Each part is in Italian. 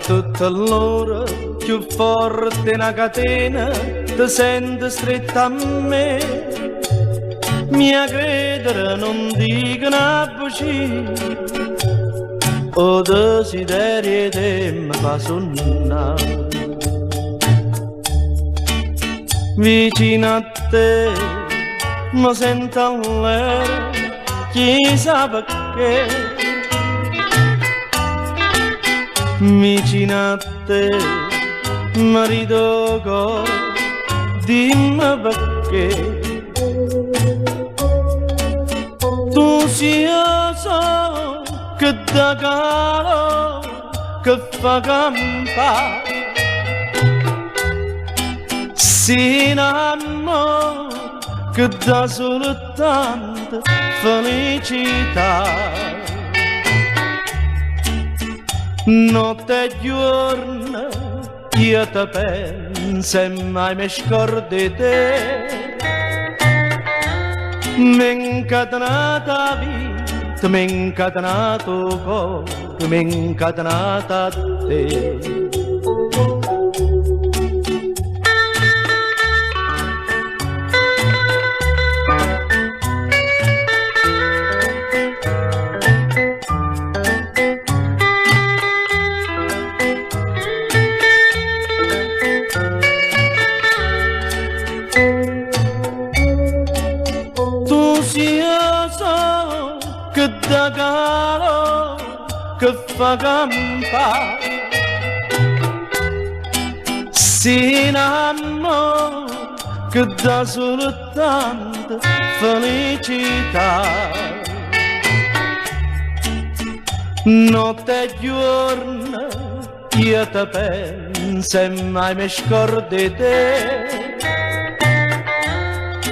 tutta l'ora più forte una catena ti senti stretta a me. Mia credere non dicono a voce, o desiderio te mi fa sonnare. Vicino a te mi sento all'aria, chissà perché. Vicino a te marito cuore, dimmi perché. Tu sia so che da calo che fa campare, sinanno che dà soltanto felicità. Notte e giorno io ti penso e mai mi scordo di te. Mi incatenata vita, mi incatenato cuore, mi incatenata a te. Sia so che da calo che fa campare, sinanno che dà soltanto felicità. Notte e giorno io ti penso e mai mi scordo di te.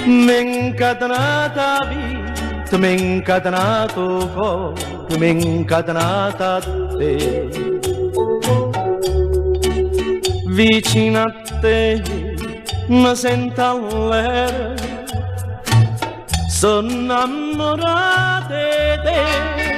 Mi incatenata vita, mi incatenato cuore, mi incatenata a te. Vicino a te mi sento all'aria, sono innamorata di te.